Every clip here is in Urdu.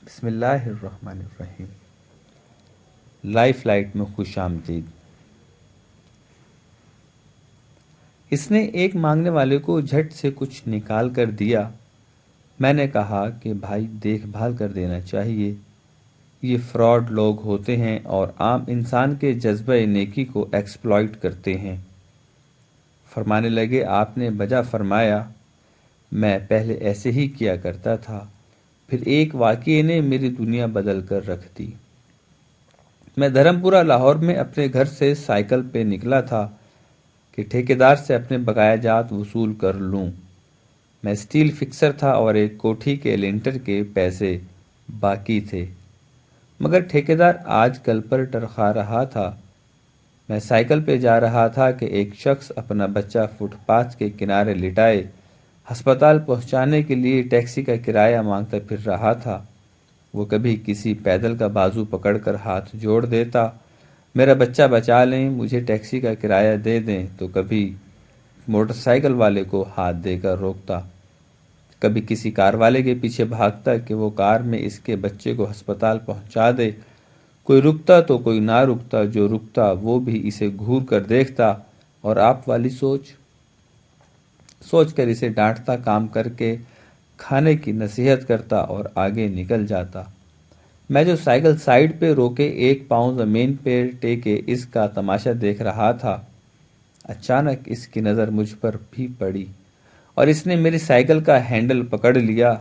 بسم اللہ الرحمن الرحیم۔ لائف لائٹ میں خوش آمدید۔ اس نے ایک مانگنے والے کو جھٹ سے کچھ نکال کر دیا۔ میں نے کہا کہ بھائی دیکھ بھال کر دینا چاہیے، یہ فراڈ لوگ ہوتے ہیں اور عام انسان کے جذبہ نیکی کو ایکسپلائٹ کرتے ہیں۔ فرمانے لگے آپ نے بجا فرمایا، میں پہلے ایسے ہی کیا کرتا تھا، پھر ایک واقعے نے میری دنیا بدل کر رکھ دی۔ میں دھرمپورہ لاہور میں اپنے گھر سے سائیکل پہ نکلا تھا کہ ٹھیکیدار سے اپنے بقایا جات وصول کر لوں۔ میں اسٹیل فکسر تھا اور ایک کوٹھی کے لنٹر کے پیسے باقی تھے، مگر ٹھیکیدار آج کل پر ٹرخا رہا تھا۔ میں سائیکل پہ جا رہا تھا کہ ایک شخص اپنا بچہ فٹ پاتھ کے کنارے لٹائے ہسپتال پہنچانے کے لیے ٹیکسی کا کرایہ مانگتا پھر رہا تھا۔ وہ کبھی کسی پیدل کا بازو پکڑ کر ہاتھ جوڑ دیتا، میرا بچہ بچا لیں، مجھے ٹیکسی کا کرایہ دے دیں، تو کبھی موٹر سائیکل والے کو ہاتھ دے کر روکتا، کبھی کسی کار والے کے پیچھے بھاگتا کہ وہ کار میں اس کے بچے کو ہسپتال پہنچا دے۔ کوئی رکتا تو کوئی نہ رکتا، جو رکتا وہ بھی اسے گھور کر دیکھتا اور آپ والی سوچ کر اسے ڈانٹتا، کام کر کے کھانے کی نصیحت کرتا اور آگے نکل جاتا۔ میں جو سائیکل سائیڈ پہ روکے ایک پاؤں زمین پہ ٹیکے اس کا تماشا دیکھ رہا تھا، اچانک اس کی نظر مجھ پر بھی پڑی اور اس نے میری سائیکل کا ہینڈل پکڑ لیا۔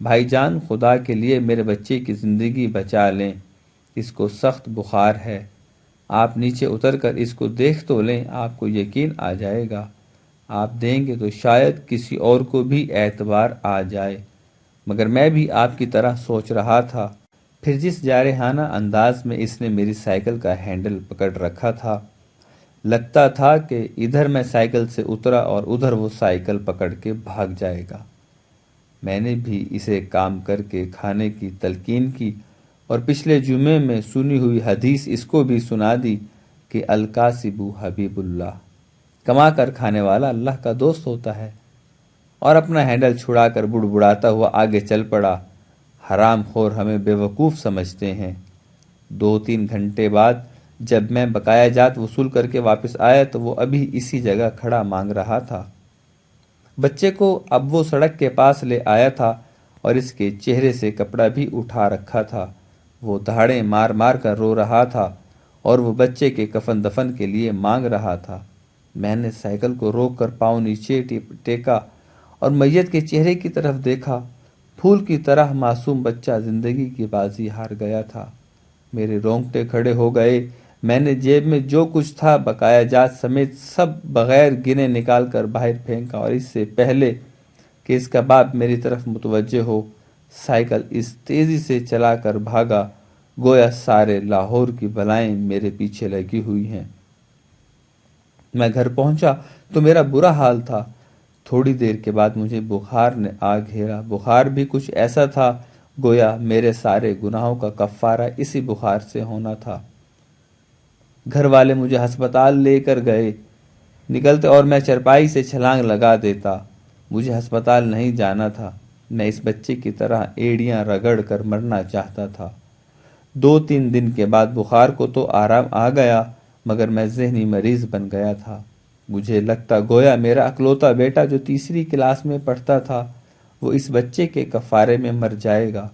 بھائی جان، خدا کے لیے میرے بچے کی زندگی بچا لیں، اس کو سخت بخار ہے، آپ نیچے اتر کر اس کو دیکھ تو لیں، آپ کو یقین آ جائے گا، آپ دیں گے تو شاید کسی اور کو بھی اعتبار آ جائے۔ مگر میں بھی آپ کی طرح سوچ رہا تھا۔ پھر جس جارحانہ انداز میں اس نے میری سائیکل کا ہینڈل پکڑ رکھا تھا، لگتا تھا کہ ادھر میں سائیکل سے اترا اور ادھر وہ سائیکل پکڑ کے بھاگ جائے گا۔ میں نے بھی اسے کام کر کے کھانے کی تلقین کی اور پچھلے جمعے میں سنی ہوئی حدیث اس کو بھی سنا دی کہ الکاسب حبیب اللہ، کما کر کھانے والا اللہ کا دوست ہوتا ہے، اور اپنا ہینڈل چھڑا کر بڑبڑاتا ہوا آگے چل پڑا۔ حرام خور ہمیں بے وقوف سمجھتے ہیں۔ 2-3 گھنٹے بعد جب میں بقایا جات وصول کر کے واپس آیا تو وہ ابھی اسی جگہ کھڑا مانگ رہا تھا۔ بچے کو اب وہ سڑک کے پاس لے آیا تھا اور اس کے چہرے سے کپڑا بھی اٹھا رکھا تھا۔ وہ دہاڑیں مار مار کر رو رہا تھا اور وہ بچے کے کفن دفن کے لیے مانگ رہا تھا۔ میں نے سائیکل کو روک کر پاؤں نیچے ٹیکا اور میت کے چہرے کی طرف دیکھا۔ پھول کی طرح معصوم بچہ زندگی کی بازی ہار گیا تھا۔ میرے رونگٹے کھڑے ہو گئے۔ میں نے جیب میں جو کچھ تھا بقایا جات سمیت سب بغیر گنے نکال کر باہر پھینکا اور اس سے پہلے کہ اس کا باپ میری طرف متوجہ ہو، سائیکل اس تیزی سے چلا کر بھاگا گویا سارے لاہور کی بلائیں میرے پیچھے لگی ہوئی ہیں۔ میں گھر پہنچا تو میرا برا حال تھا۔ تھوڑی دیر کے بعد مجھے بخار نے آ گھیرا۔ بخار بھی کچھ ایسا تھا گویا میرے سارے گناہوں کا کفارہ اسی بخار سے ہونا تھا۔ گھر والے مجھے ہسپتال لے کر گئے، نکلتے اور میں چرپائی سے چھلانگ لگا دیتا۔ مجھے ہسپتال نہیں جانا تھا، میں اس بچے کی طرح ایڑیاں رگڑ کر مرنا چاہتا تھا۔ 2-3 دن کے بعد بخار کو تو آرام آ گیا، مگر میں ذہنی مریض بن گیا تھا۔ مجھے لگتا گویا میرا اکلوتا بیٹا جو تیسری کلاس میں پڑھتا تھا وہ اس بچے کے کفارے میں مر جائے گا۔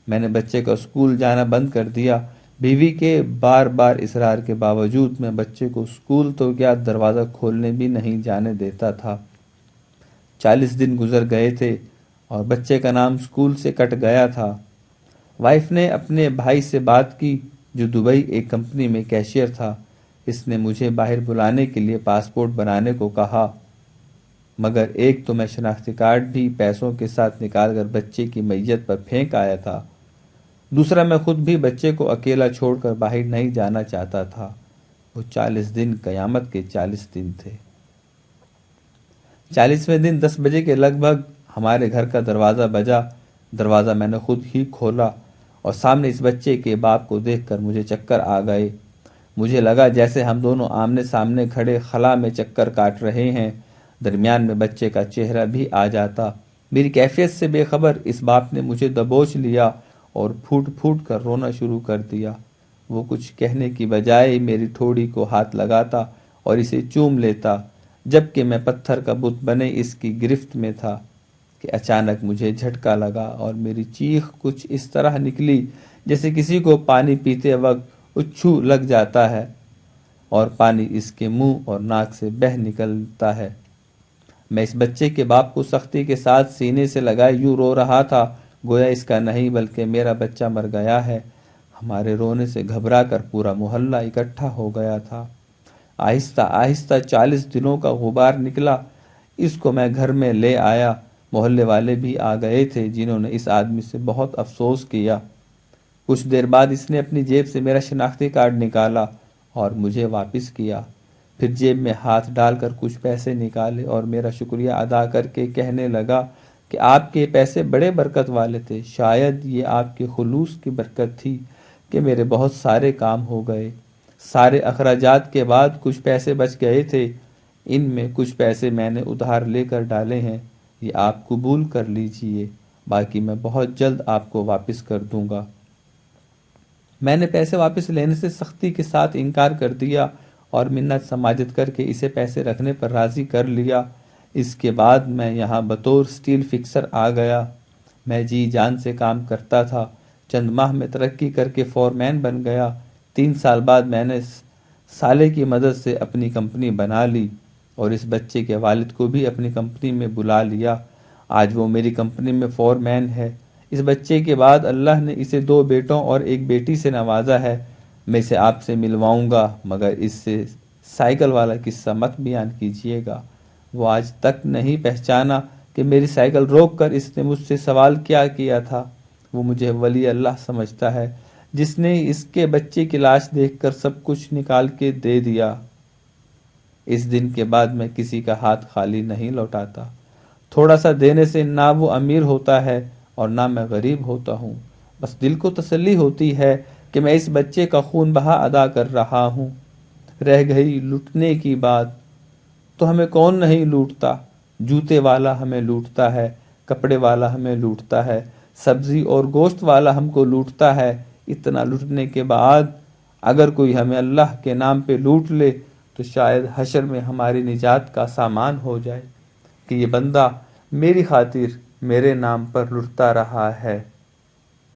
میں نے بچے کا اسکول جانا بند کر دیا۔ بیوی کے بار بار اصرار کے باوجود میں بچے کو اسکول تو کیا دروازہ کھولنے بھی نہیں جانے دیتا تھا۔ 40 دن گزر گئے تھے اور بچے کا نام اسکول سے کٹ گیا تھا۔ وائف نے اپنے بھائی سے بات کی جو دبئی ایک کمپنی میں کیشیئر تھا۔ اس نے مجھے باہر بلانے کے لیے پاسپورٹ بنانے کو کہا، مگر ایک تو میں شناختی کارڈ بھی پیسوں کے ساتھ نکال کر بچے کی میت پر پھینک آیا تھا، دوسرا میں خود بھی بچے کو اکیلا چھوڑ کر باہر نہیں جانا چاہتا تھا۔ وہ 40 دن قیامت کے 40 دن تھے۔ 40ویں دن 10 بجے کے لگ بھگ ہمارے گھر کا دروازہ بجا۔ دروازہ میں نے خود ہی کھولا اور سامنے اس بچے کے باپ کو دیکھ کر مجھے چکر آ گئے۔ مجھے لگا جیسے ہم دونوں آمنے سامنے کھڑے خلا میں چکر کاٹ رہے ہیں، درمیان میں بچے کا چہرہ بھی آ جاتا۔ میری کیفیت سے بے خبر اس باپ نے مجھے دبوچ لیا اور پھوٹ پھوٹ کر رونا شروع کر دیا۔ وہ کچھ کہنے کی بجائے میری ٹھوڑی کو ہاتھ لگاتا اور اسے چوم لیتا، جبکہ میں پتھر کا بت بنے اس کی گرفت میں تھا کہ اچانک مجھے جھٹکا لگا اور میری چیخ کچھ اس طرح نکلی جیسے کسی کو پانی پیتے وقت اچھو لگ جاتا ہے اور پانی اس کے منہ اور ناک سے بہہ نکلتا ہے۔ میں اس بچے کے باپ کو سختی کے ساتھ سینے سے لگائے یوں رو رہا تھا گویا اس کا نہیں بلکہ میرا بچہ مر گیا ہے۔ ہمارے رونے سے گھبرا کر پورا محلہ اکٹھا ہو گیا تھا۔ آہستہ آہستہ 40 دنوں کا غبار نکلا۔ اس کو میں گھر میں لے آیا۔ محلے والے بھی آ گئے تھے جنہوں نے اس آدمی سے بہت افسوس کیا۔ کچھ دیر بعد اس نے اپنی جیب سے میرا شناختی کارڈ نکالا اور مجھے واپس کیا، پھر جیب میں ہاتھ ڈال کر کچھ پیسے نکالے اور میرا شکریہ ادا کر کے کہنے لگا کہ آپ کے پیسے بڑے برکت والے تھے، شاید یہ آپ کے خلوص کی برکت تھی کہ میرے بہت سارے کام ہو گئے۔ سارے اخراجات کے بعد کچھ پیسے بچ گئے تھے، ان میں کچھ پیسے میں نے ادھار لے کر ڈالے ہیں، یہ آپ قبول کر لیجئے، باقی میں بہت جلد آپ کو واپس کر دوں گا۔ میں نے پیسے واپس لینے سے سختی کے ساتھ انکار کر دیا اور منت سماجت کر کے اسے پیسے رکھنے پر راضی کر لیا۔ اس کے بعد میں یہاں بطور سٹیل فکسر آ گیا۔ میں جی جان سے کام کرتا تھا، چند ماہ میں ترقی کر کے فورمین بن گیا۔ 3 سال بعد میں نے سالے کی مدد سے اپنی کمپنی بنا لی اور اس بچے کے والد کو بھی اپنی کمپنی میں بلا لیا۔ آج وہ میری کمپنی میں فورمین ہے۔ اس بچے کے بعد اللہ نے اسے 2 بیٹوں اور 1 بیٹی سے نوازا ہے۔ میں اسے آپ سے ملواؤں گا، مگر اس سے سائیکل والا قصہ مت بیان کیجیے گا۔ وہ آج تک نہیں پہچانا کہ میری سائیکل روک کر اس نے مجھ سے سوال کیا کیا تھا۔ وہ مجھے ولی اللہ سمجھتا ہے جس نے اس کے بچے کی لاش دیکھ کر سب کچھ نکال کے دے دیا۔ اس دن کے بعد میں کسی کا ہاتھ خالی نہیں لوٹاتا۔ تھوڑا سا دینے سے نہ وہ امیر ہوتا ہے اور نہ میں غریب ہوتا ہوں۔ بس دل کو تسلی ہوتی ہے کہ میں اس بچے کا خون بہا ادا کر رہا ہوں۔ رہ گئی لوٹنے کی بات، تو ہمیں کون نہیں لوٹتا؟ جوتے والا ہمیں لوٹتا ہے، کپڑے والا ہمیں لوٹتا ہے، سبزی اور گوشت والا ہم کو لوٹتا ہے۔ اتنا لوٹنے کے بعد اگر کوئی ہمیں اللہ کے نام پہ لوٹ لے تو شاید حشر میں ہماری نجات کا سامان ہو جائے کہ یہ بندہ میری خاطر میرے نام پر لٹتا رہا ہے۔